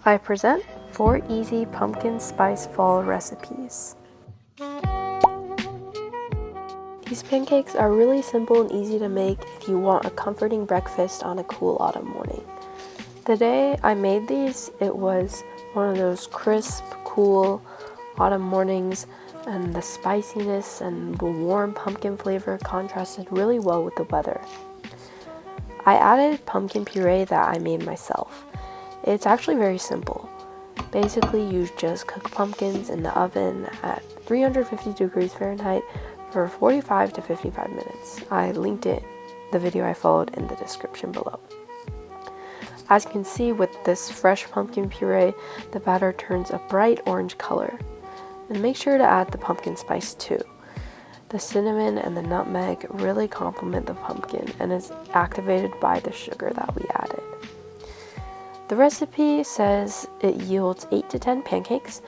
I present 4 easy pumpkin spice fall recipes. These pancakes are really simple and easy to make if you want a comforting breakfast on a cool autumn morning. The day I made these, it was one of those crisp, cool autumn mornings, and the spiciness and the warm pumpkin flavor contrasted really well with the weather. I added pumpkin puree that I made myself. It's actually very simple. Basically, you just cook pumpkins in the oven at 350 degrees Fahrenheit for 45 to 55 minutes. I linked the video I followed in the description below. As you can see, with this fresh pumpkin puree, the batter turns a bright orange color. And make sure to add the pumpkin spice too. The cinnamon and the nutmeg really complement the pumpkin and is activated by the sugar that we added. The recipe says it yields 8 to 10 pancakes,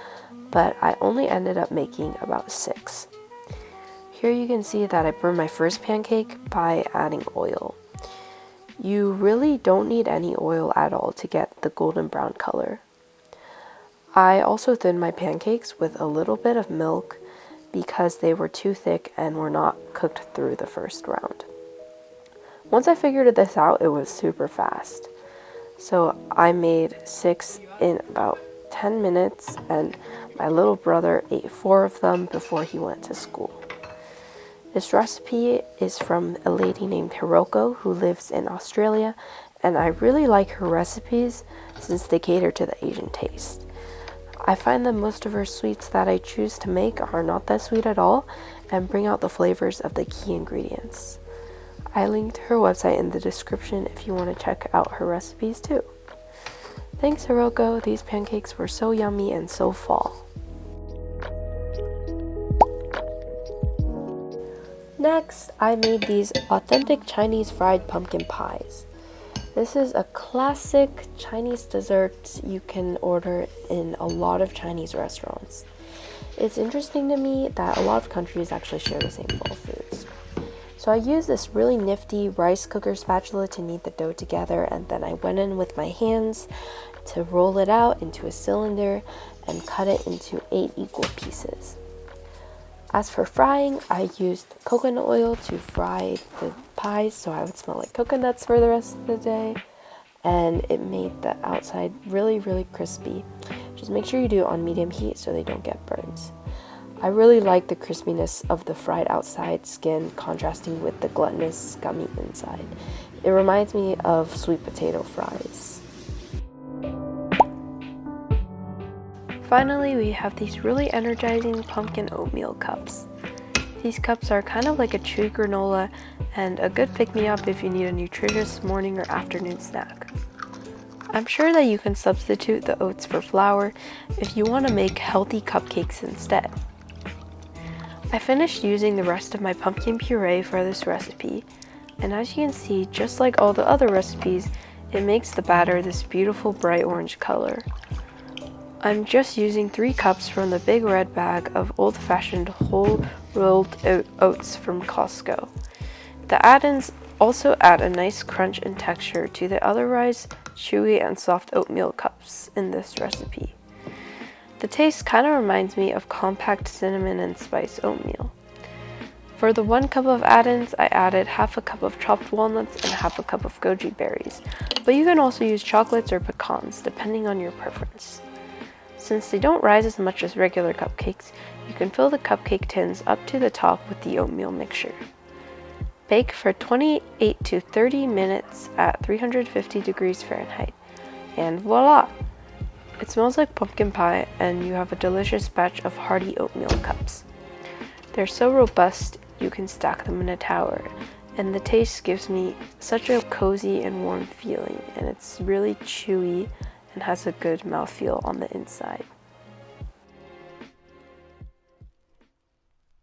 but I only ended up making about 6. Here you can see that I burned my first pancake by adding oil. You really don't need any oil at all to get the golden brown color. I also thinned my pancakes with a little bit of milk because they were too thick and were not cooked through the first round. Once I figured this out, it was super fast. So I made 6 in about 10 minutes, and my little brother ate 4 of them before he went to school. This recipe is from a lady named Hiroko who lives in Australia, and I really like her recipes since they cater to the Asian taste. I find that most of her sweets that I choose to make are not that sweet at all and bring out the flavors of the key ingredients. I linked her website in the description if you want to check out her recipes too. Thanks, Hiroko. These pancakes were so yummy and so fall. Next, I made these authentic Chinese fried pumpkin pies. This is a classic Chinese dessert you can order in a lot of Chinese restaurants. It's interesting to me that a lot of countries actually share the same fall foods. So I used this really nifty rice cooker spatula to knead the dough together, and then I went in with my hands to roll it out into a cylinder and cut it into 8 equal pieces. As for frying, I used coconut oil to fry the pies so I would smell like coconuts for the rest of the day, and it made the outside really crispy. Just make sure you do it on medium heat so they don't get burns. I really like the crispiness of the fried outside skin contrasting with the gluttonous, gummy inside. It reminds me of sweet potato fries. Finally, we have these really energizing pumpkin oatmeal cups. These cups are kind of like a chewy granola and a good pick-me-up if you need a nutritious morning or afternoon snack. I'm sure that you can substitute the oats for flour if you want to make healthy cupcakes instead. I finished using the rest of my pumpkin puree for this recipe, and as you can see, just like all the other recipes, it makes the batter this beautiful bright orange color. I'm just using 3 cups from the big red bag of old-fashioned whole rolled oats from Costco. The add-ins also add a nice crunch and texture to the otherwise chewy and soft oatmeal cups in this recipe. The taste kind of reminds me of compact cinnamon and spice oatmeal. For the 1 cup of add-ins, I added half a cup of chopped walnuts and half a cup of goji berries, but you can also use chocolates or pecans depending on your preference. Since they don't rise as much as regular cupcakes, you can fill the cupcake tins up to the top with the oatmeal mixture. Bake for 28 to 30 minutes at 350 degrees Fahrenheit, and voila! It smells like pumpkin pie, and you have a delicious batch of hearty oatmeal cups. They're so robust, you can stack them in a tower, and the taste gives me such a cozy and warm feeling, and it's really chewy and has a good mouthfeel on the inside.